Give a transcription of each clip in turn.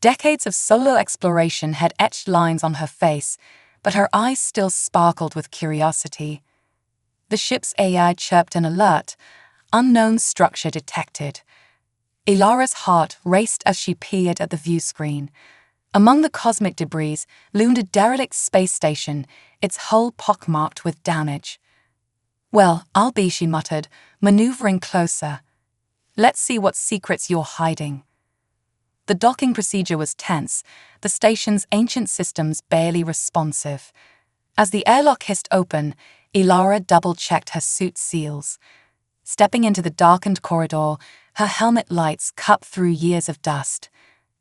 Decades of solo exploration had etched lines on her face, but her eyes still sparkled with curiosity. The ship's AI chirped an alert. Unknown structure detected. Ilara's heart raced as she peered at the view screen. Among the cosmic debris loomed a derelict space station, its hull pockmarked with damage. "Well, I'll be," she muttered, maneuvering closer. "Let's see what secrets you're hiding." The docking procedure was tense, the station's ancient systems barely responsive. As the airlock hissed open, Ilara double-checked her suit seals. Stepping into the darkened corridor, her helmet lights cut through years of dust.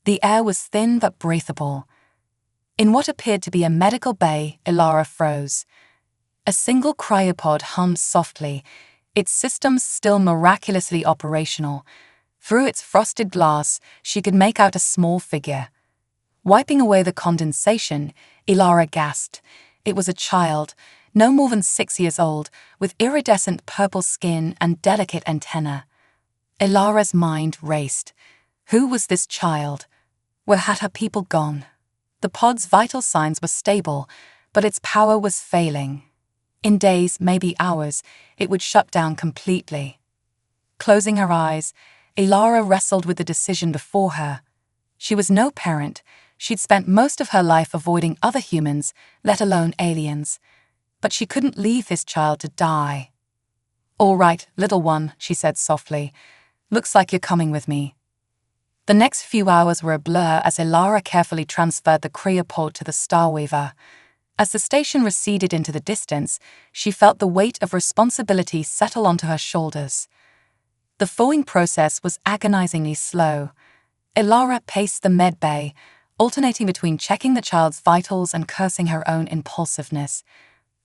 The air was thin but breathable. In what appeared to be a medical bay, Ilara froze. A single cryopod hummed softly, its systems still miraculously operational. Through its frosted glass, she could make out a small figure. Wiping away the condensation, Ilara gasped. It was a child, no more than 6 years old, with iridescent purple skin and delicate antennae. Ilara's mind raced. Who was this child? Where had her people gone? The pod's vital signs were stable, but its power was failing. In days, maybe hours, it would shut down completely. Closing her eyes, Ilara wrestled with the decision before her. She was no parent. She'd spent most of her life avoiding other humans, let alone aliens. But she couldn't leave this child to die. "All right, little one," she said softly. "Looks like you're coming with me." The next few hours were a blur as Ilara carefully transferred the cryopod to the Starweaver. As the station receded into the distance, she felt the weight of responsibility settle onto her shoulders. The thawing process was agonizingly slow. Ilara paced the med bay, alternating between checking the child's vitals and cursing her own impulsiveness.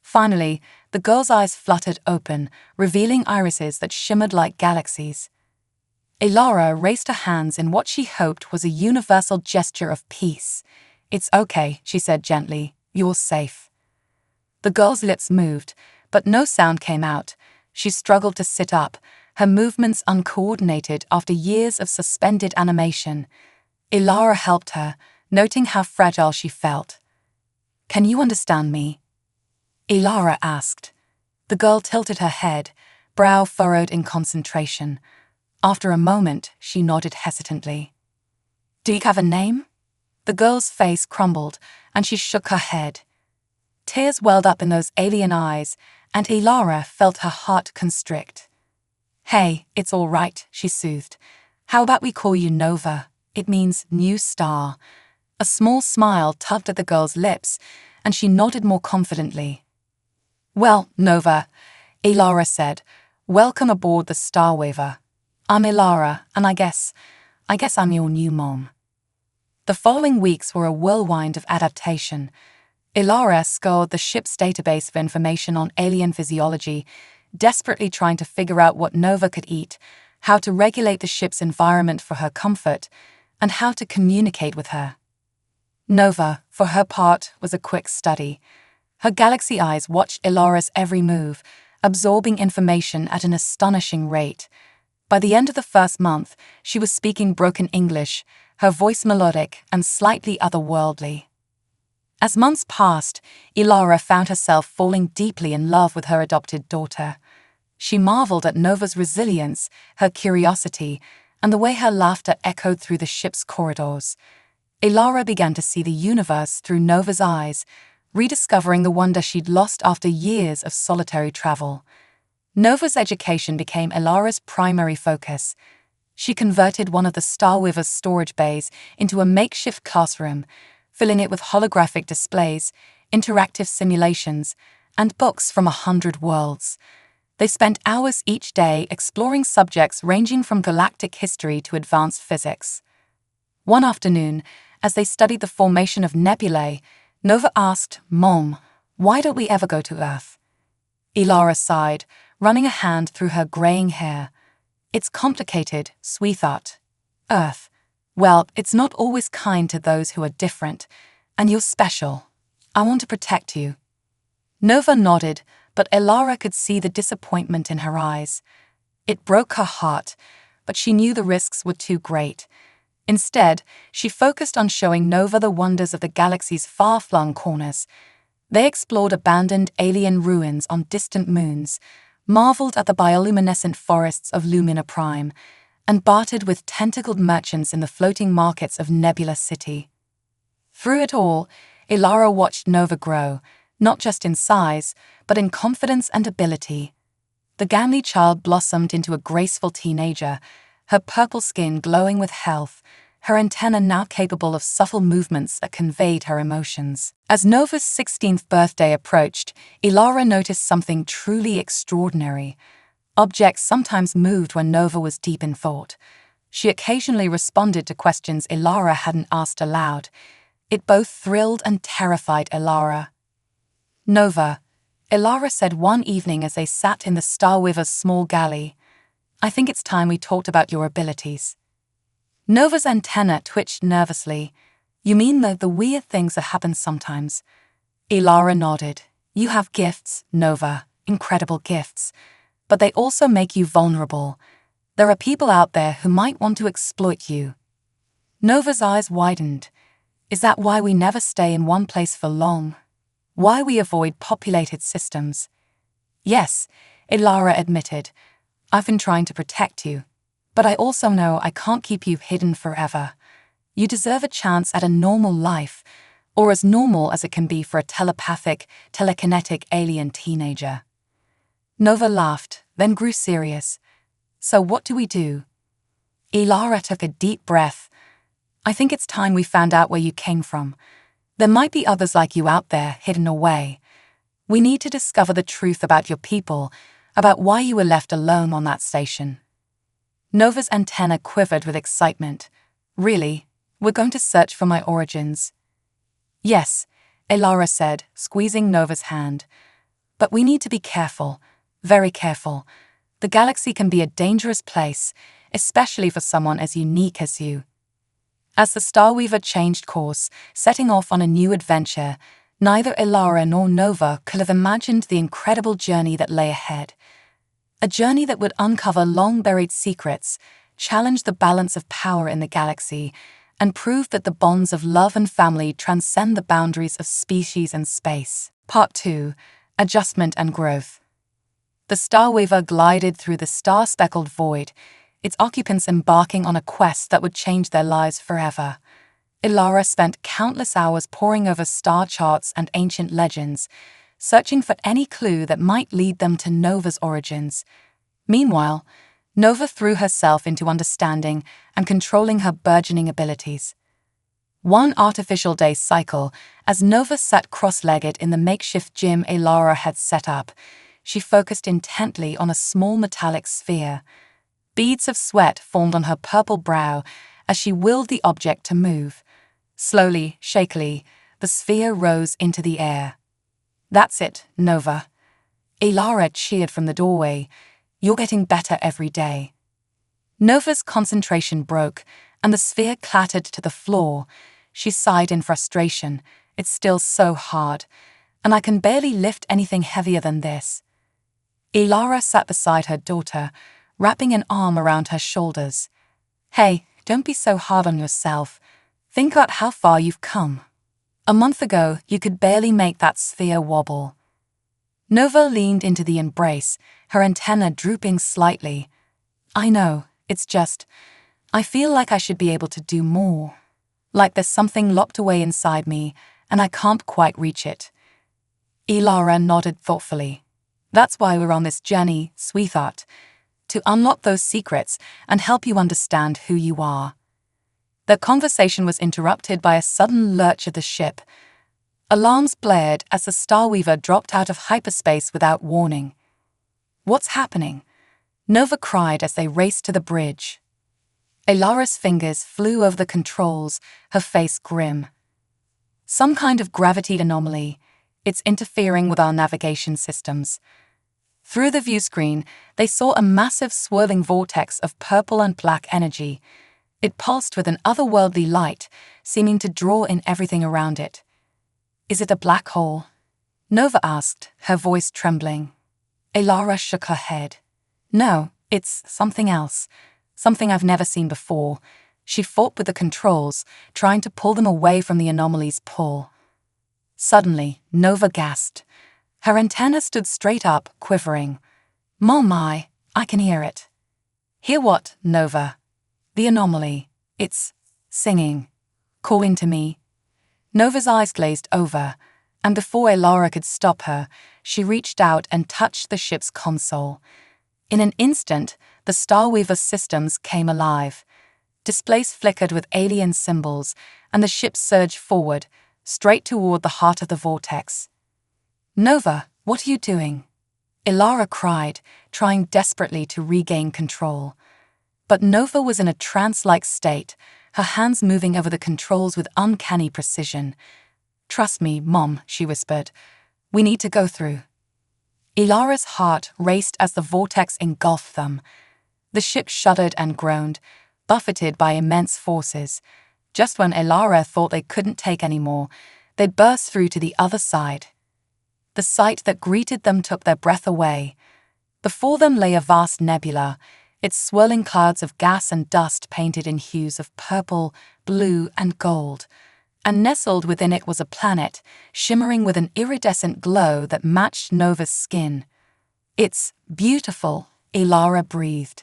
Finally, the girl's eyes fluttered open, revealing irises that shimmered like galaxies. Ilara raised her hands in what she hoped was a universal gesture of peace. "It's okay," she said gently. "You're safe." The girl's lips moved, but no sound came out. She struggled to sit up, her movements uncoordinated after years of suspended animation. Ilara helped her, noting how fragile she felt. "Can you understand me?" Ilara asked. The girl tilted her head, brow furrowed in concentration. After a moment, she nodded hesitantly. "Do you have a name?" The girl's face crumbled, and she shook her head. Tears welled up in those alien eyes, and Ilara felt her heart constrict. "Hey, it's all right," she soothed. "How about we call you Nova? It means new star." A small smile tugged at the girl's lips, and she nodded more confidently. "Well, Nova," Ilara said, "welcome aboard the Starweaver. I'm Ilara, and I guess I'm your new mom." The following weeks were a whirlwind of adaptation. Ilara scoured the ship's database for information on alien physiology, desperately trying to figure out what Nova could eat, how to regulate the ship's environment for her comfort, and how to communicate with her. Nova, for her part, was a quick study. Her galaxy eyes watched Ilara's every move, absorbing information at an astonishing rate. By the end of the first month, she was speaking broken English, her voice melodic and slightly otherworldly. As months passed, Ilara found herself falling deeply in love with her adopted daughter. She marveled at Nova's resilience, her curiosity, and the way her laughter echoed through the ship's corridors. Ilara began to see the universe through Nova's eyes, rediscovering the wonder she'd lost after years of solitary travel. Nova's education became Ilara's primary focus. She converted one of the Starweaver's storage bays into a makeshift classroom, filling it with holographic displays, interactive simulations, and books from 100 worlds. They spent hours each day exploring subjects ranging from galactic history to advanced physics. One afternoon, as they studied the formation of nebulae, Nova asked, "Mom, why don't we ever go to Earth?" Ilara sighed, running a hand through her graying hair. "It's complicated, sweetheart. Earth, well, it's not always kind to those who are different, and you're special. I want to protect you." Nova nodded, but Ilara could see the disappointment in her eyes. It broke her heart, but she knew the risks were too great. Instead, she focused on showing Nova the wonders of the galaxy's far-flung corners. They explored abandoned alien ruins on distant moons, marveled at the bioluminescent forests of Lumina Prime, and bartered with tentacled merchants in the floating markets of Nebula City. Through it all, Ilara watched Nova grow, not just in size, but in confidence and ability. The gamly child blossomed into a graceful teenager, her purple skin glowing with health, her antenna now capable of subtle movements that conveyed her emotions. As Nova's 16th birthday approached, Ilara noticed something truly extraordinary. Objects sometimes moved when Nova was deep in thought. She occasionally responded to questions Ilara hadn't asked aloud. It both thrilled and terrified Ilara. "Nova," Ilara said one evening as they sat in the Starweaver's small galley, "I think it's time we talked about your abilities." Nova's antenna twitched nervously. "You mean the weird things that happen sometimes?" Ilara nodded. "You have gifts, Nova, incredible gifts. But they also make you vulnerable. There are people out there who might want to exploit you." Nova's eyes widened. "Is that why we never stay in one place for long? Why we avoid populated systems?" "Yes," Ilara admitted. "I've been trying to protect you. But I also know I can't keep you hidden forever. You deserve a chance at a normal life, or as normal as it can be for a telepathic, telekinetic alien teenager." Nova laughed, then grew serious. "So what do we do?" Ilara took a deep breath. "I think it's time we found out where you came from. There might be others like you out there, hidden away. We need to discover the truth about your people, about why you were left alone on that station." Nova's antenna quivered with excitement. "Really? We're going to search for my origins?" "Yes," Ilara said, squeezing Nova's hand. "But we need to be careful, very careful. The galaxy can be a dangerous place, especially for someone as unique as you." As the Starweaver changed course, setting off on a new adventure, neither Ilara nor Nova could have imagined the incredible journey that lay ahead. A journey that would uncover long-buried secrets, challenge the balance of power in the galaxy, and prove that the bonds of love and family transcend the boundaries of species and space. Part 2. Adjustment and Growth. The Starweaver glided through the star-speckled void, its occupants embarking on a quest that would change their lives forever. Ilara spent countless hours poring over star charts and ancient legends, searching for any clue that might lead them to Nova's origins. Meanwhile, Nova threw herself into understanding and controlling her burgeoning abilities. One artificial day cycle, as Nova sat cross-legged in the makeshift gym Ilara had set up, she focused intently on a small metallic sphere. Beads of sweat formed on her purple brow as she willed the object to move. Slowly, shakily, the sphere rose into the air. "That's it, Nova." Ilara cheered from the doorway. "You're getting better every day." Nova's concentration broke, and the sphere clattered to the floor. She sighed in frustration. "It's still so hard, and I can barely lift anything heavier than this." Ilara sat beside her daughter, wrapping an arm around her shoulders. "Hey, don't be so hard on yourself. Think about how far you've come. A month ago, you could barely make that sphere wobble." Nova leaned into the embrace, her antenna drooping slightly. "I know, it's just, I feel like I should be able to do more. Like there's something locked away inside me, and I can't quite reach it." Ilara nodded thoughtfully. "That's why we're on this journey, sweetheart, to unlock those secrets and help you understand who you are." Their conversation was interrupted by a sudden lurch of the ship. Alarms blared as the Starweaver dropped out of hyperspace without warning. "What's happening?" Nova cried as they raced to the bridge. Ilara's fingers flew over the controls, her face grim. "Some kind of gravity anomaly. It's interfering with our navigation systems." Through the viewscreen, they saw a massive swirling vortex of purple and black energy. It pulsed with an otherworldly light, seeming to draw in everything around it. "Is it a black hole?" Nova asked, her voice trembling. Ilara shook her head. "No, it's something else. Something I've never seen before. She fought with the controls, trying to pull them away from the anomaly's pull. Suddenly, Nova gasped. Her antenna stood straight up, quivering. "Mom, I can hear it." "Hear what, Nova?" "The anomaly. It's singing, calling to me." Nova's eyes glazed over, and before Elara could stop her, she reached out and touched the ship's console. In an instant, the Starweaver systems came alive. Displays flickered with alien symbols, and the ship surged forward, straight toward the heart of the vortex. "Nova, what are you doing?" Elara cried, trying desperately to regain control. But Nova was in a trance-like state, her hands moving over the controls with uncanny precision. "Trust me, Mom," she whispered. "We need to go through." Elara's heart raced as the vortex engulfed them. The ship shuddered and groaned, buffeted by immense forces. Just when Elara thought they couldn't take any more, they burst through to the other side. The sight that greeted them took their breath away. Before them lay a vast nebula, its swirling clouds of gas and dust painted in hues of purple, blue, and gold. And nestled within it was a planet, shimmering with an iridescent glow that matched Nova's skin. "It's beautiful," Elara breathed.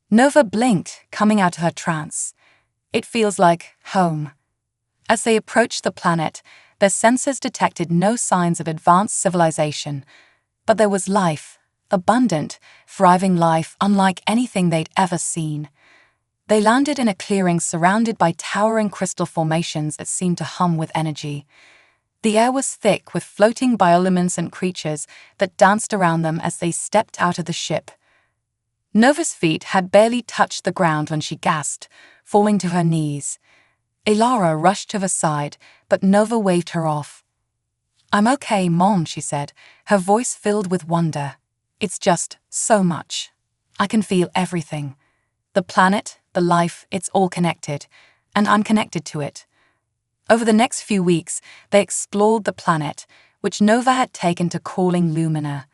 Nova blinked, coming out of her trance. "It feels like home." As they approached the planet, their sensors detected no signs of advanced civilization, but there was life, abundant, thriving life unlike anything they'd ever seen. They landed in a clearing surrounded by towering crystal formations that seemed to hum with energy. The air was thick with floating bioluminescent creatures that danced around them as they stepped out of the ship. Nova's feet had barely touched the ground when she gasped, falling to her knees. Elara rushed to her side, but Nova waved her off. "I'm okay, Mom," she said, her voice filled with wonder. "It's just so much. I can feel everything. The planet, the life, it's all connected, and I'm connected to it." Over the next few weeks, they explored the planet, which Nova had taken to calling Lumina.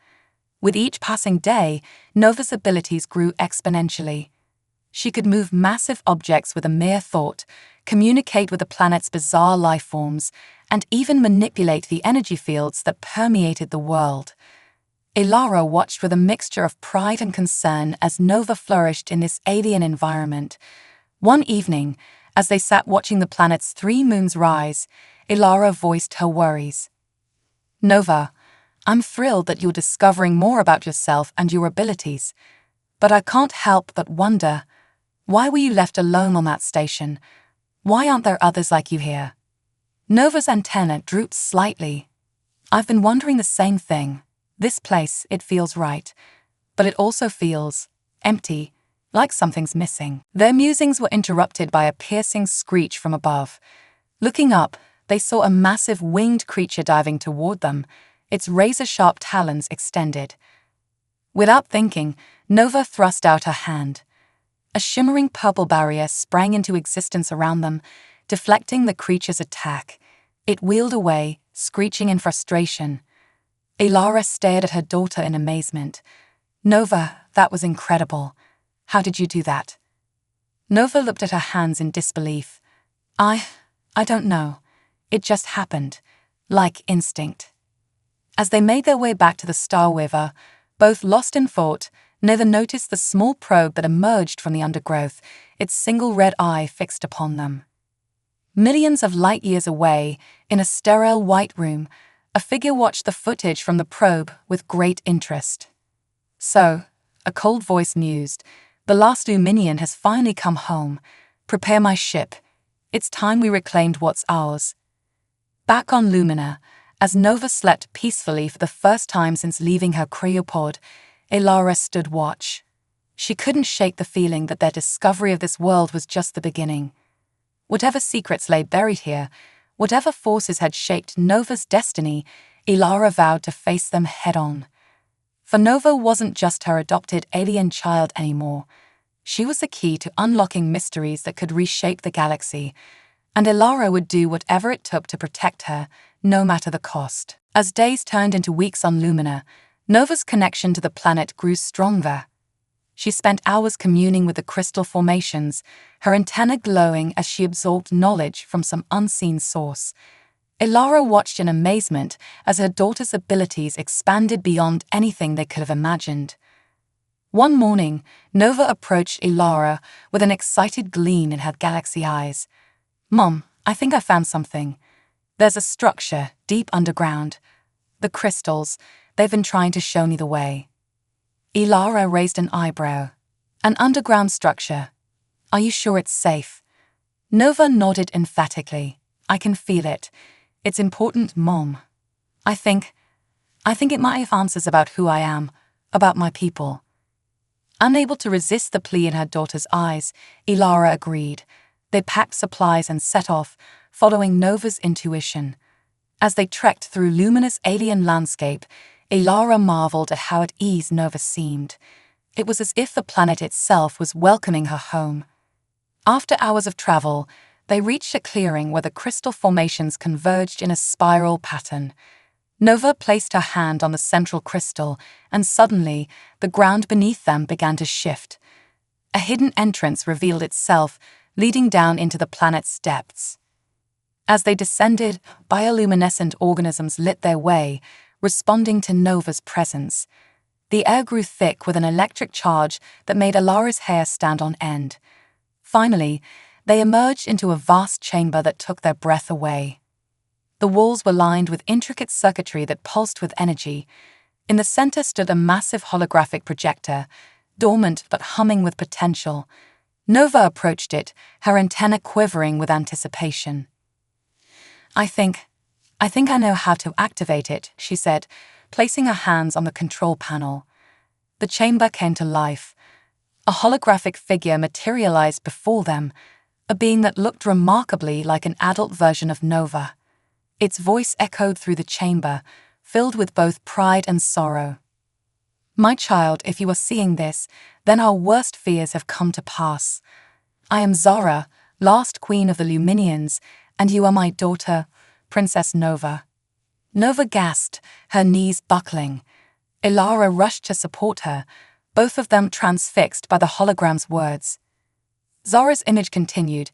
With each passing day, Nova's abilities grew exponentially. She could move massive objects with a mere thought, communicate with the planet's bizarre life forms, and even manipulate the energy fields that permeated the world. Elara watched with a mixture of pride and concern as Nova flourished in this alien environment. One evening, as they sat watching the planet's 3 moons rise, Elara voiced her worries. "Nova, I'm thrilled that you're discovering more about yourself and your abilities, but I can't help but wonder, why were you left alone on that station? Why aren't there others like you here?" Nova's antenna drooped slightly. "I've been wondering the same thing. This place, it feels right, but it also feels empty, like something's missing." Their musings were interrupted by a piercing screech from above. Looking up, they saw a massive winged creature diving toward them, its razor-sharp talons extended. Without thinking, Nova thrust out her hand. A shimmering purple barrier sprang into existence around them, deflecting the creature's attack. It wheeled away, screeching in frustration. Elara stared at her daughter in amazement. "Nova, that was incredible. How did you do that?" Nova looked at her hands in disbelief. I don't know. It just happened, like instinct." As they made their way back to the Starweaver, both lost in thought, neither noticed the small probe that emerged from the undergrowth, its single red eye fixed upon them. Millions of light years away, in a sterile white room, a figure watched the footage from the probe with great interest. "So," a cold voice mused, "the last Luminian has finally come home. Prepare my ship. It's time we reclaimed what's ours." Back on Lumina, as Nova slept peacefully for the first time since leaving her cryopod, Elara stood watch. She couldn't shake the feeling that their discovery of this world was just the beginning. Whatever secrets lay buried here, whatever forces had shaped Nova's destiny, Elara vowed to face them head-on. For Nova wasn't just her adopted alien child anymore. She was the key to unlocking mysteries that could reshape the galaxy, and Elara would do whatever it took to protect her, no matter the cost. As days turned into weeks on Lumina, Nova's connection to the planet grew stronger. She spent hours communing with the crystal formations, her antenna glowing as she absorbed knowledge from some unseen source. Ilara watched in amazement as her daughter's abilities expanded beyond anything they could have imagined. One morning, Nova approached Ilara with an excited gleam in her galaxy eyes. "Mom, I think I found something. There's a structure deep underground. The crystals, they've been trying to show me the way." Ilara raised an eyebrow. "An underground structure. Are you sure it's safe?" Nova nodded emphatically. "I can feel it. It's important, Mom. I think it might have answers about who I am, about my people." Unable to resist the plea in her daughter's eyes, Ilara agreed. They packed supplies and set off, following Nova's intuition. As they trekked through luminous alien landscape, Ilara marveled at how at ease Nova seemed. It was as if the planet itself was welcoming her home. After hours of travel, they reached a clearing where the crystal formations converged in a spiral pattern. Nova placed her hand on the central crystal, and suddenly, the ground beneath them began to shift. A hidden entrance revealed itself, leading down into the planet's depths. As they descended, bioluminescent organisms lit their way, responding to Nova's presence. The air grew thick with an electric charge that made Ilara's hair stand on end. Finally, they emerged into a vast chamber that took their breath away. The walls were lined with intricate circuitry that pulsed with energy. In the center stood a massive holographic projector, dormant but humming with potential. Nova approached it, her antenna quivering with anticipation. I think I know how to activate it," she said, placing her hands on the control panel. The chamber came to life. A holographic figure materialized before them, a being that looked remarkably like an adult version of Nova. Its voice echoed through the chamber, filled with both pride and sorrow. "My child, if you are seeing this, then our worst fears have come to pass. I am Zara, last queen of the Luminians, and you are my daughter, Princess Nova." Nova gasped, her knees buckling. Ilara rushed to support her, both of them transfixed by the hologram's words. Zara's image continued.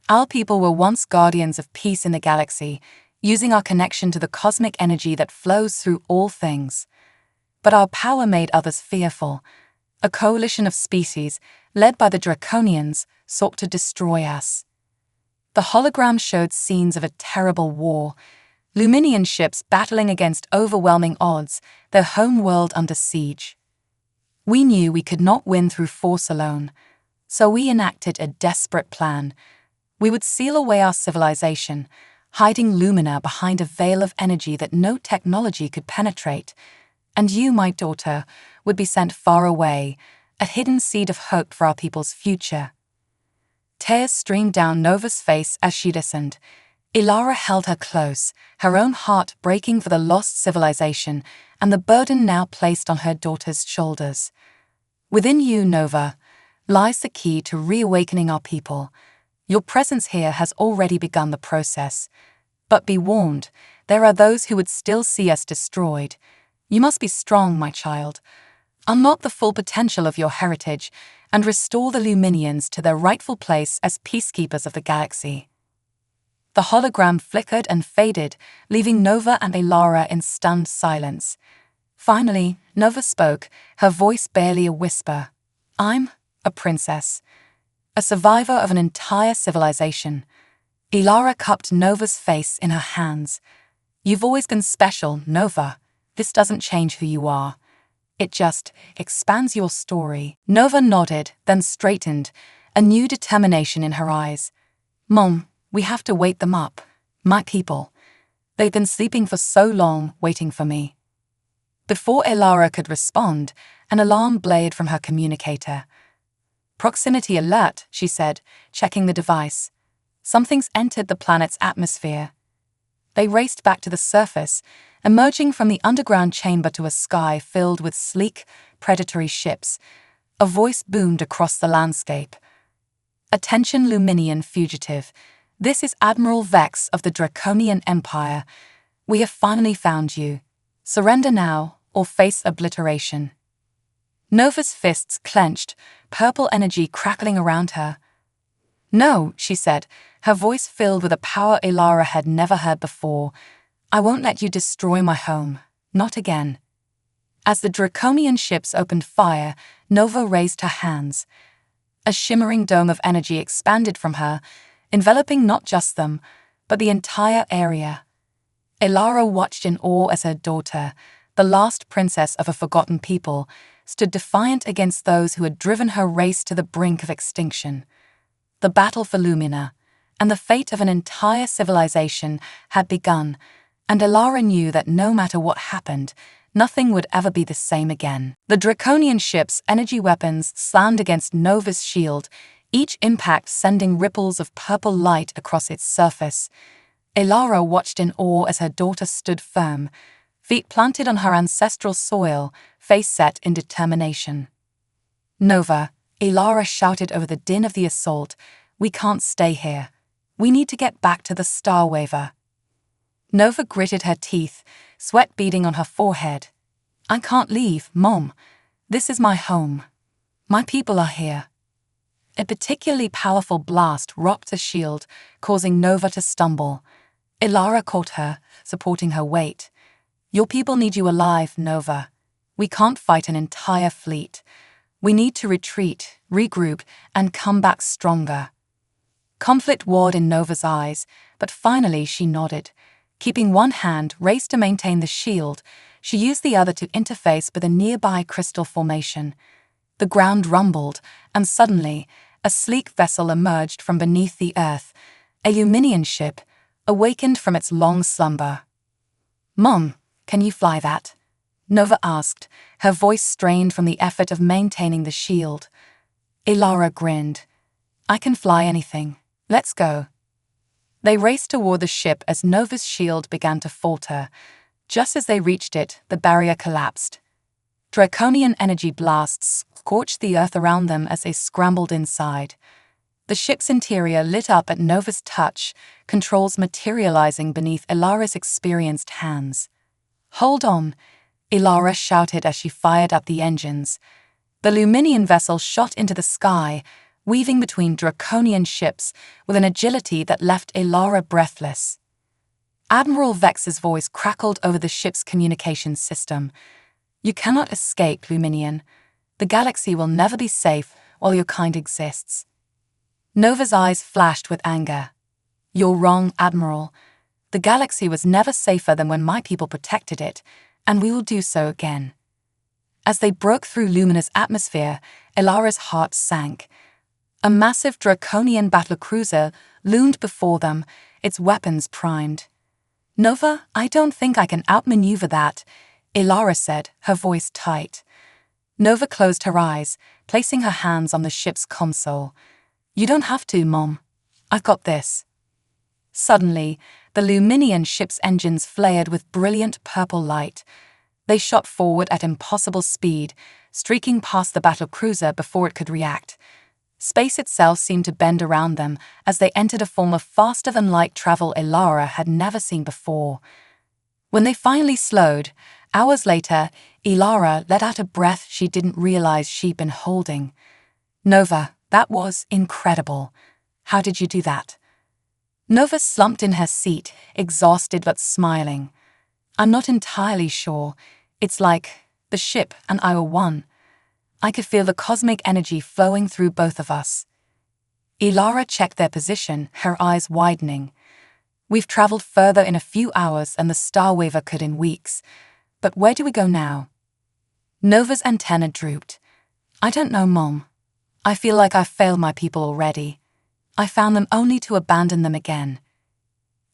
"Our people were once guardians of peace in the galaxy, using our connection to the cosmic energy that flows through all things. But our power made others fearful. A coalition of species, led by the Draconians, sought to destroy us." The hologram showed scenes of a terrible war, Luminian ships battling against overwhelming odds, their home world under siege. "We knew we could not win through force alone, so we enacted a desperate plan. We would seal away our civilization, hiding Lumina behind a veil of energy that no technology could penetrate. And you, my daughter, would be sent far away, a hidden seed of hope for our people's future." Tears streamed down Nova's face as she listened. Ilara held her close, her own heart breaking for the lost civilization and the burden now placed on her daughter's shoulders. "Within you, Nova, lies the key to reawakening our people. Your presence here has already begun the process. But be warned, there are those who would still see us destroyed. You must be strong, my child. Unlock the full potential of your heritage and restore the Luminians to their rightful place as peacekeepers of the galaxy." The hologram flickered and faded, leaving Nova and Ilara in stunned silence. Finally, Nova spoke, her voice barely a whisper. "I'm a princess, a survivor of an entire civilization." Ilara cupped Nova's face in her hands. "You've always been special, Nova. This doesn't change who you are. It just expands your story." Nova nodded, then straightened, a new determination in her eyes. "Mom, we have to wake them up. My people. They've been sleeping for so long, waiting for me." Before Ilara could respond, an alarm blared from her communicator. "Proximity alert," she said, checking the device. "Something's entered the planet's atmosphere." They raced back to the surface, emerging from the underground chamber to a sky filled with sleek, predatory ships. A voice boomed across the landscape. "Attention, Luminian fugitive. This is Admiral Vex of the Draconian Empire. We have finally found you. Surrender now, or face obliteration." Nova's fists clenched, purple energy crackling around her. "No," she said, her voice filled with a power Elara had never heard before. "I won't let you destroy my home. Not again." As the draconian ships opened fire, Nova raised her hands. A shimmering dome of energy expanded from her, enveloping not just them, but the entire area. Elara watched in awe as her daughter, the last princess of a forgotten people, stood defiant against those who had driven her race to the brink of extinction. The battle for Lumina, and the fate of an entire civilization, had begun, and Elara knew that no matter what happened, nothing would ever be the same again. The draconian ship's energy weapons slammed against Nova's shield, each impact sending ripples of purple light across its surface. Elara watched in awe as her daughter stood firm, feet planted on her ancestral soil, face set in determination. "Nova," Elara shouted over the din of the assault, "we can't stay here. We need to get back to the Star Waver." Nova gritted her teeth, sweat beading on her forehead. "I can't leave, Mom. This is my home. My people are here." A particularly powerful blast rocked the shield, causing Nova to stumble. Elara caught her, supporting her weight. "Your people need you alive, Nova. We can't fight an entire fleet. We need to retreat, regroup, and come back stronger." Conflict warred in Nova's eyes, but finally she nodded. Keeping one hand raised to maintain the shield, she used the other to interface with a nearby crystal formation. The ground rumbled, and suddenly, a sleek vessel emerged from beneath the earth, a Luminian ship, awakened from its long slumber. "Mom, can you fly that?" Nova asked, her voice strained from the effort of maintaining the shield. Elara grinned. "I can fly anything. Let's go." They raced toward the ship as Nova's shield began to falter. Just as they reached it, the barrier collapsed. Draconian energy blasts scorched the earth around them as they scrambled inside. The ship's interior lit up at Nova's touch, controls materializing beneath Elara's experienced hands. "Hold on," Elara shouted as she fired up the engines. The Luminian vessel shot into the sky, weaving between draconian ships with an agility that left Elara breathless. Admiral Vex's voice crackled over the ship's communications system. "You cannot escape, Luminian. The galaxy will never be safe while your kind exists." Nova's eyes flashed with anger. "You're wrong, Admiral. The galaxy was never safer than when my people protected it, and we will do so again." As they broke through Lumina's atmosphere, Elara's heart sank. A massive draconian battlecruiser loomed before them, its weapons primed. "Nova, I don't think I can outmaneuver that," Elara said, her voice tight. Nova closed her eyes, placing her hands on the ship's console. "You don't have to, Mom. I've got this." Suddenly, the Luminian ship's engines flared with brilliant purple light. They shot forward at impossible speed, streaking past the battlecruiser before it could react. Space itself seemed to bend around them as they entered a form of faster-than-light travel Elara had never seen before. When they finally slowed, hours later, Elara let out a breath she didn't realize she'd been holding. "Nova, that was incredible. How did you do that?" Nova slumped in her seat, exhausted but smiling. "I'm not entirely sure. It's like the ship and I were one. I could feel the cosmic energy flowing through both of us." Elara checked their position, her eyes widening. "We've traveled further in a few hours than the Star Waver could in weeks. But where do we go now?" Nova's antenna drooped. "I don't know, Mom. I feel like I've failed my people already. I found them only to abandon them again."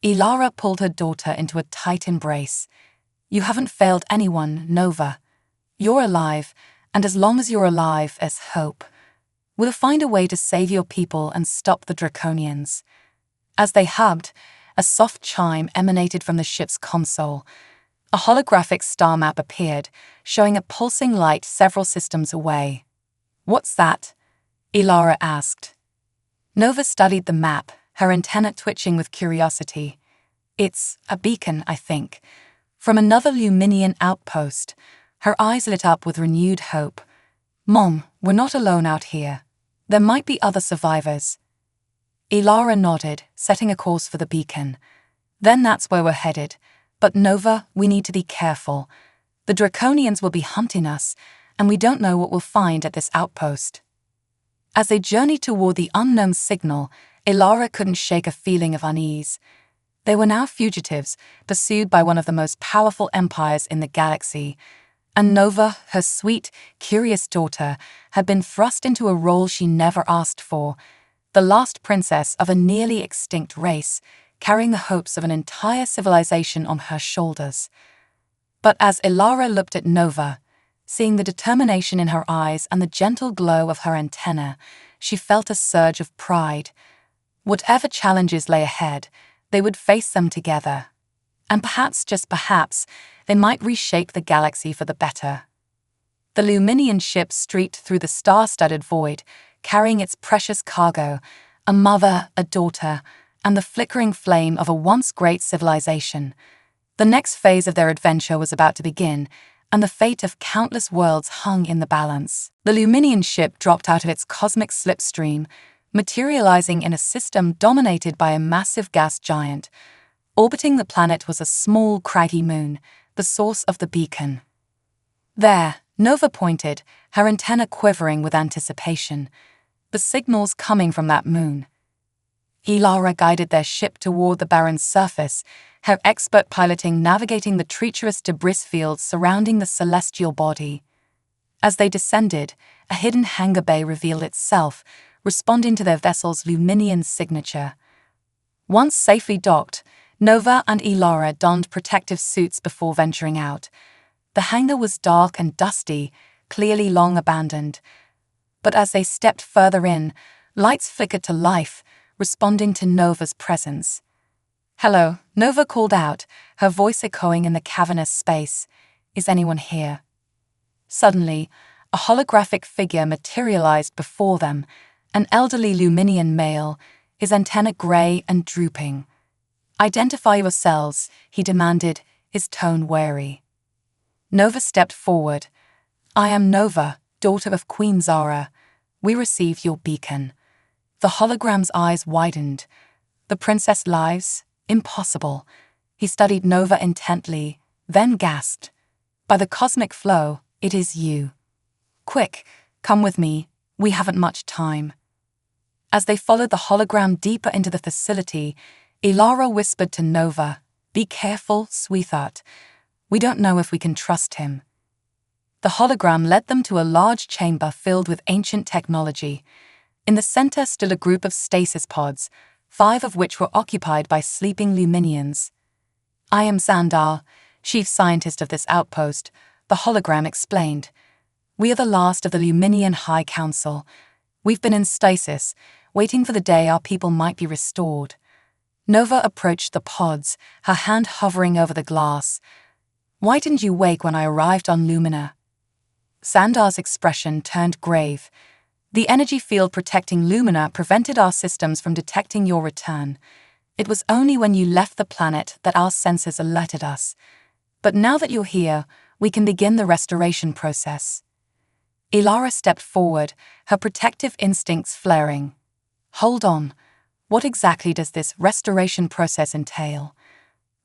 Elara pulled her daughter into a tight embrace. "You haven't failed anyone, Nova. You're alive, and as long as you're alive, there's hope. We'll find a way to save your people and stop the Draconians." As they hugged, a soft chime emanated from the ship's console. A holographic star map appeared, showing a pulsing light several systems away. "What's that?" Elara asked. Nova studied the map, her antenna twitching with curiosity. "It's a beacon, I think, from another Luminian outpost." Her eyes lit up with renewed hope. Mom, we're not alone out here. There might be other survivors. Ilara nodded, setting a course for the beacon. Then that's where we're headed. But Nova, we need to be careful. The Draconians will be hunting us, and we don't know what we'll find at this outpost. As they journeyed toward the unknown signal, Ilara couldn't shake a feeling of unease. They were now fugitives, pursued by one of the most powerful empires in the galaxy. And Nova, her sweet, curious daughter, had been thrust into a role she never asked for, the last princess of a nearly extinct race, carrying the hopes of an entire civilization on her shoulders. But as Ilara looked at Nova, seeing the determination in her eyes and the gentle glow of her antenna, she felt a surge of pride. Whatever challenges lay ahead, they would face them together. And perhaps, just perhaps, they might reshape the galaxy for the better. The Luminian ship streaked through the star-studded void, carrying its precious cargo, a mother, a daughter, and the flickering flame of a once great civilization. The next phase of their adventure was about to begin, and the fate of countless worlds hung in the balance. The Luminian ship dropped out of its cosmic slipstream, materializing in a system dominated by a massive gas giant. Orbiting the planet was a small, craggy moon, the source of the beacon. There, Nova pointed, her antenna quivering with anticipation. The signals coming from that moon. Ilara guided their ship toward the barren surface, her expert piloting navigating the treacherous debris fields surrounding the celestial body. As they descended, a hidden hangar bay revealed itself, responding to their vessel's Luminian signature. Once safely docked, Nova and Ilara donned protective suits before venturing out. The hangar was dark and dusty, clearly long abandoned. But as they stepped further in, lights flickered to life, responding to Nova's presence. "Hello," Nova called out, her voice echoing in the cavernous space. "Is anyone here?" Suddenly, a holographic figure materialized before them, an elderly Luminian male, his antenna gray and drooping. "Identify yourselves," he demanded, his tone wary. Nova stepped forward. "I am Nova, daughter of Queen Zara. We receive your beacon." The hologram's eyes widened. "The princess lives? Impossible." He studied Nova intently, then gasped. "By the cosmic flow, it is you. Quick, come with me. We haven't much time." As they followed the hologram deeper into the facility, Ilara whispered to Nova, "Be careful, sweetheart. We don't know if we can trust him." The hologram led them to a large chamber filled with ancient technology. In the center stood a group of stasis pods, 5 of which were occupied by sleeping Luminians. "I am Xandar, chief scientist of this outpost," the hologram explained. "We are the last of the Luminian High Council. We've been in stasis, waiting for the day our people might be restored." Nova approached the pods, her hand hovering over the glass. "Why didn't you wake when I arrived on Lumina?" Xandar's expression turned grave. "The energy field protecting Lumina prevented our systems from detecting your return. It was only when you left the planet that our sensors alerted us. But now that you're here, we can begin the restoration process." Ilara stepped forward, her protective instincts flaring. "Hold on. What exactly does this restoration process entail?"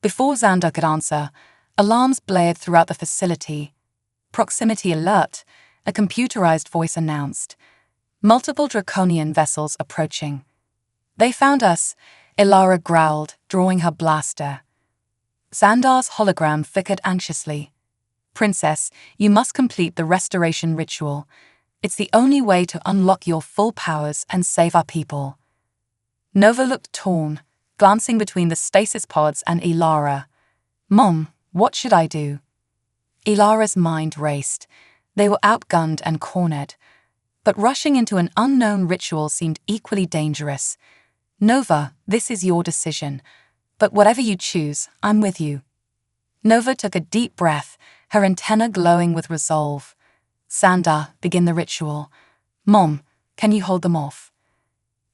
Before Xandar could answer, alarms blared throughout the facility. "Proximity alert," a computerized voice announced. "Multiple Draconian vessels approaching." "They found us," Ilara growled, drawing her blaster. Xandar's hologram flickered anxiously. "Princess, you must complete the restoration ritual. It's the only way to unlock your full powers and save our people." Nova looked torn, glancing between the stasis pods and Ilara. "Mom, what should I do?" Ilara's mind raced. They were outgunned and cornered. But rushing into an unknown ritual seemed equally dangerous. "Nova, this is your decision. But whatever you choose, I'm with you." Nova took a deep breath, her antenna glowing with resolve. "Xandar, begin the ritual. Mom, can you hold them off?"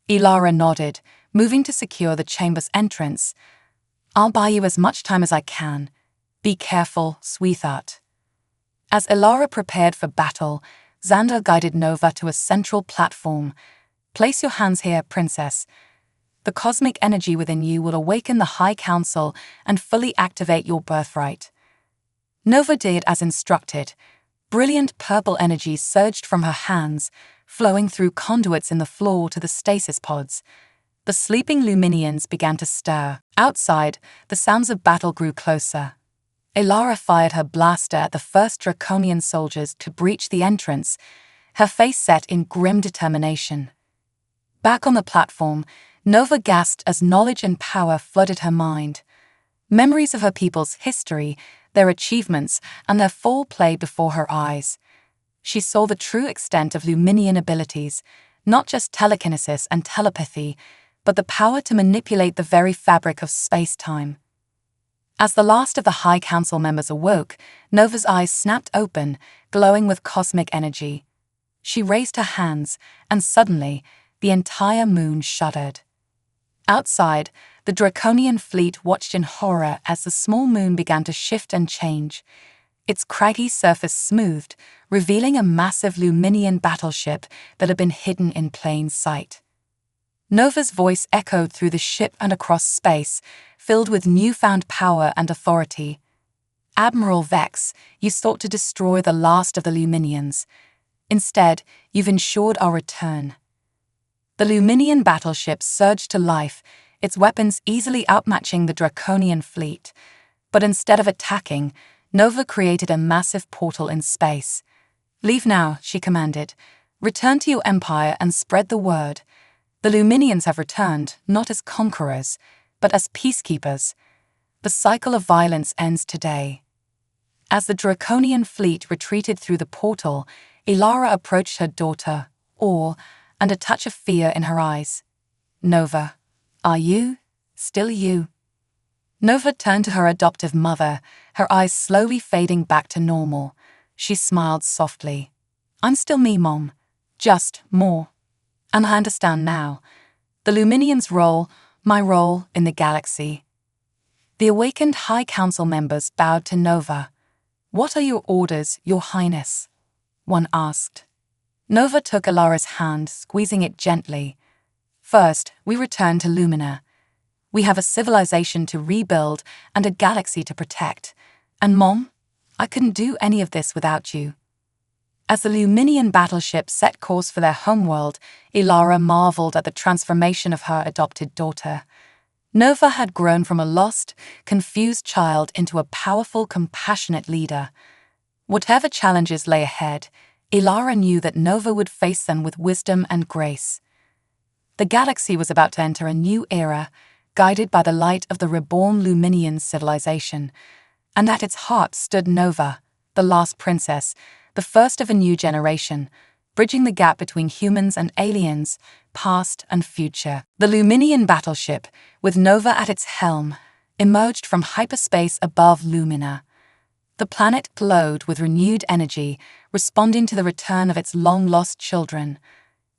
Ilara nodded, moving to secure the chamber's entrance. "I'll buy you as much time as I can. Be careful, sweetheart." As Ilara prepared for battle, Xander guided Nova to a central platform. "Place your hands here, Princess. The cosmic energy within you will awaken the High Council and fully activate your birthright." Nova did as instructed. Brilliant purple energy surged from her hands, flowing through conduits in the floor to the stasis pods. The sleeping Luminians began to stir. Outside, the sounds of battle grew closer. Elara fired her blaster at the first Draconian soldiers to breach the entrance, her face set in grim determination. Back on the platform, Nova gasped as knowledge and power flooded her mind. Memories of her people's history, their achievements, and their fall played before her eyes. She saw the true extent of Luminian abilities, not just telekinesis and telepathy, but the power to manipulate the very fabric of space-time. As the last of the High Council members awoke, Nova's eyes snapped open, glowing with cosmic energy. She raised her hands, and suddenly, the entire moon shuddered. Outside, the Draconian fleet watched in horror as the small moon began to shift and change. Its craggy surface smoothed, revealing a massive Luminian battleship that had been hidden in plain sight. Nova's voice echoed through the ship and across space, filled with newfound power and authority. "Admiral Vex, you sought to destroy the last of the Luminians. Instead, you've ensured our return." The Luminian battleship surged to life, its weapons easily outmatching the Draconian fleet. But instead of attacking, Nova created a massive portal in space. "Leave now," she commanded. "Return to your empire and spread the word. The Luminians have returned, not as conquerors, but as peacekeepers. The cycle of violence ends today." As the Draconian fleet retreated through the portal, Elara approached her daughter, awe and a touch of fear in her eyes. "Nova, are you still you?" Nova turned to her adoptive mother, her eyes slowly fading back to normal. She smiled softly. "I'm still me, Mom. Just more. And I understand now. The Luminians' role, my role in the galaxy." The awakened High Council members bowed to Nova. "What are your orders, Your Highness?" one asked. Nova took Elara's hand, squeezing it gently. "First, we return to Lumina. We have a civilization to rebuild and a galaxy to protect. And Mom, I couldn't do any of this without you." As the Luminian battleship set course for their homeworld, Elara marveled at the transformation of her adopted daughter. Nova had grown from a lost, confused child into a powerful, compassionate leader. Whatever challenges lay ahead, Elara knew that Nova would face them with wisdom and grace. The galaxy was about to enter a new era, guided by the light of the reborn Luminian civilization. And at its heart stood Nova, the last princess, the first of a new generation, bridging the gap between humans and aliens, past and future. The Luminian battleship, with Nova at its helm, emerged from hyperspace above Lumina. The planet glowed with renewed energy, responding to the return of its long-lost children.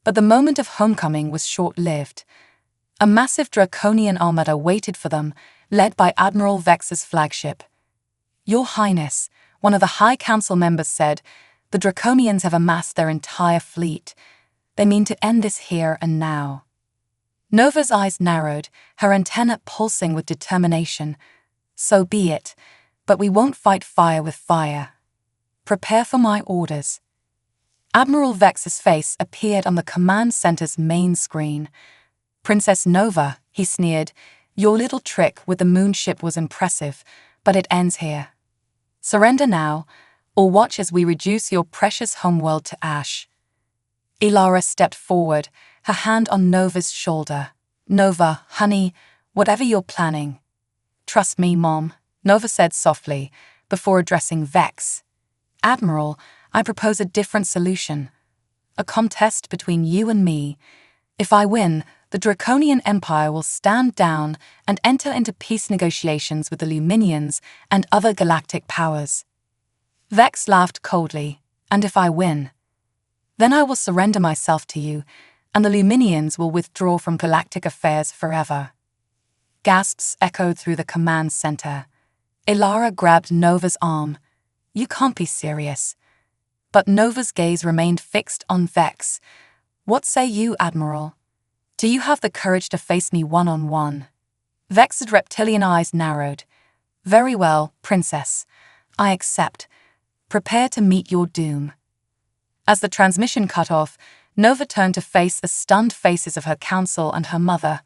But the moment of homecoming was short-lived. A massive Draconian armada waited for them, led by Admiral Vex's flagship. "Your Highness," one of the High Council members said, "the Draconians have amassed their entire fleet. They mean to end this here and now." Nova's eyes narrowed, her antennae pulsing with determination. "So be it, but we won't fight fire with fire. Prepare for my orders." Admiral Vex's face appeared on the command center's main screen. "Princess Nova," he sneered, "your little trick with the moonship was impressive, but it ends here. Surrender now, or watch as we reduce your precious homeworld to ash." Elara stepped forward, her hand on Nova's shoulder. "Nova, honey, whatever you're planning." "Trust me, Mom," Nova said softly, before addressing Vex. "Admiral, I propose a different solution. A contest between you and me. If I win, the Draconian Empire will stand down and enter into peace negotiations with the Luminians and other galactic powers." Vex laughed coldly. "And if I win? Then I will surrender myself to you, and the Luminians will withdraw from galactic affairs forever." Gasps echoed through the command center. Elara grabbed Nova's arm. "You can't be serious." but Nova's gaze remained fixed on Vex. "What say you, Admiral? Do you have the courage to face me one-on-one?" Vex's reptilian eyes narrowed. "Very well, Princess. I accept. Prepare to meet your doom." As the transmission cut off, Nova turned to face the stunned faces of her council and her mother.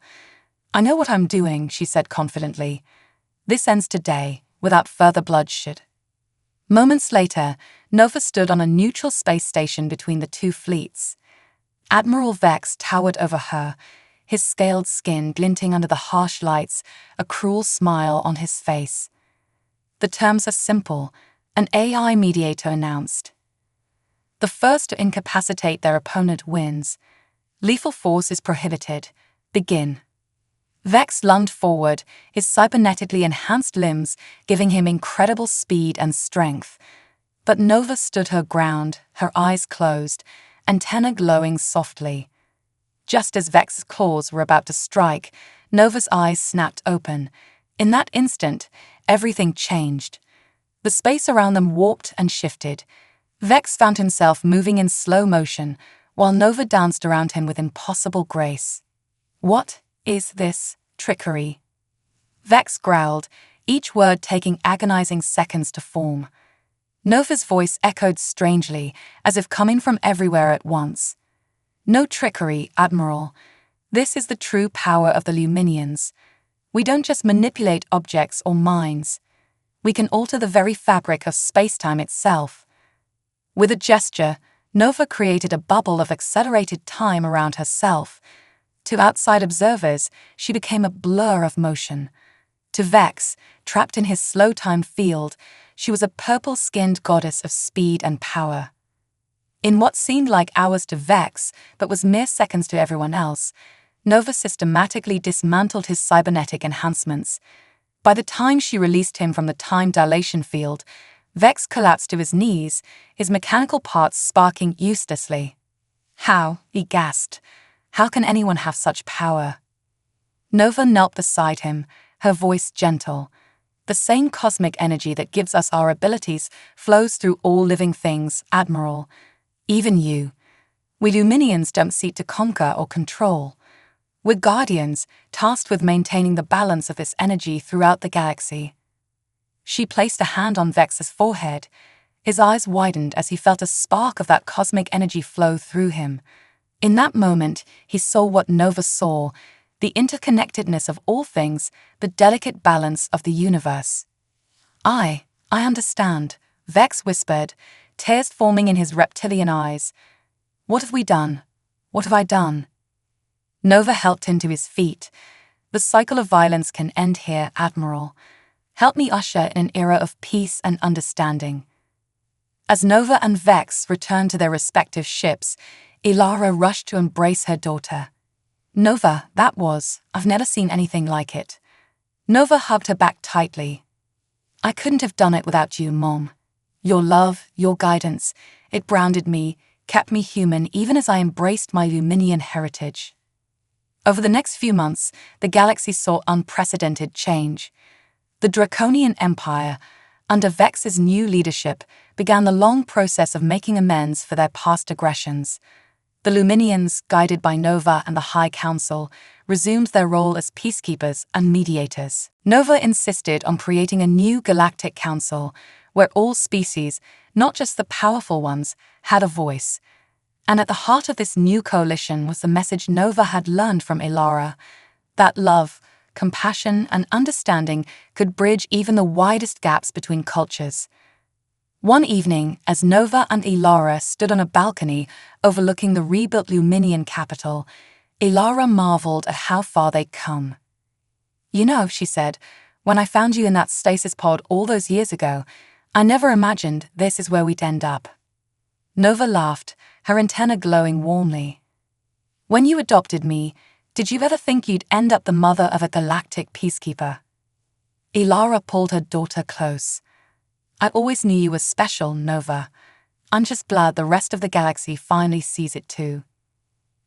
"I know what I'm doing," she said confidently. "This ends today, without further bloodshed." Moments later, Nova stood on a neutral space station between the two fleets. Admiral Vex towered over her, his scaled skin glinting under the harsh lights, a cruel smile on his face. "The terms are simple," an AI mediator announced. "The first to incapacitate their opponent wins. Lethal force is prohibited. Begin." Vex lunged forward, his cybernetically enhanced limbs giving him incredible speed and strength. But Nova stood her ground, her eyes closed, antennae glowing softly. Just as Vex's claws were about to strike, Nova's eyes snapped open. In that instant, everything changed. The space around them warped and shifted. Vex found himself moving in slow motion, while Nova danced around him with impossible grace. "What is this trickery?" Vex growled, each word taking agonizing seconds to form. Nova's voice echoed strangely, as if coming from everywhere at once. "No trickery, Admiral. This is the true power of the Luminians. We don't just manipulate objects or minds. We can alter the very fabric of space-time itself." With a gesture, Nova created a bubble of accelerated time around herself. To outside observers, she became a blur of motion. To Vex, trapped in his slow-time field, she was a purple-skinned goddess of speed and power. In what seemed like hours to Vex, but was mere seconds to everyone else, Nova systematically dismantled his cybernetic enhancements. By the time she released him from the time dilation field, Vex collapsed to his knees, his mechanical parts sparking uselessly. "How?" he gasped. "How can anyone have such power?" Nova knelt beside him, her voice gentle. "The same cosmic energy that gives us our abilities flows through all living things, Admiral. Even you. We Luminians don't seek to conquer or control. We're guardians, tasked with maintaining the balance of this energy throughout the galaxy." She placed a hand on Vex's forehead. His eyes widened as he felt a spark of that cosmic energy flow through him. In that moment, he saw what Nova saw, the interconnectedness of all things, the delicate balance of the universe. I understand," Vex whispered, tears forming in his reptilian eyes. "What have we done? What have I done?" Nova helped him to his feet. "The cycle of violence can end here, Admiral. Help me usher in an era of peace and understanding." As Nova and Vex returned to their respective ships, Ilara rushed to embrace her daughter. "Nova, I've never seen anything like it." Nova hugged her back tightly. "I couldn't have done it without you, Mom. Your love, your guidance, it grounded me, kept me human even as I embraced my Luminian heritage." Over the next few months, the galaxy saw unprecedented change. The Draconian Empire, under Vex's new leadership, began the long process of making amends for their past aggressions. The Luminians, guided by Nova and the High Council, resumed their role as peacekeepers and mediators. Nova insisted on creating a new galactic council, where all species, not just the powerful ones, had a voice. And at the heart of this new coalition was the message Nova had learned from Ilara, that love, compassion, and understanding could bridge even the widest gaps between cultures. One evening, as Nova and Ilara stood on a balcony overlooking the rebuilt Luminian capital, Ilara marveled at how far they'd come. "You know," she said, "when I found you in that stasis pod all those years ago, I never imagined this is where we'd end up." Nova laughed, her antenna glowing warmly. "When you adopted me, did you ever think you'd end up the mother of a galactic peacekeeper?" Ilara pulled her daughter close. "I always knew you were special, Nova. I'm just glad the rest of the galaxy finally sees it too."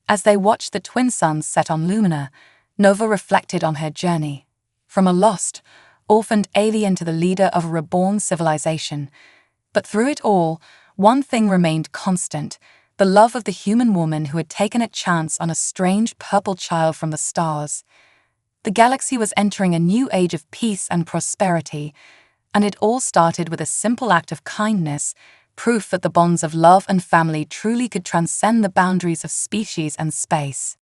As they watched the twin suns set on Lumina, Nova reflected on her journey. From a lost, orphaned alien to the leader of a reborn civilization. But through it all, one thing remained constant: the love of the human woman who had taken a chance on a strange purple child from the stars. The galaxy was entering a new age of peace and prosperity, and it all started with a simple act of kindness, proof that the bonds of love and family truly could transcend the boundaries of species and space.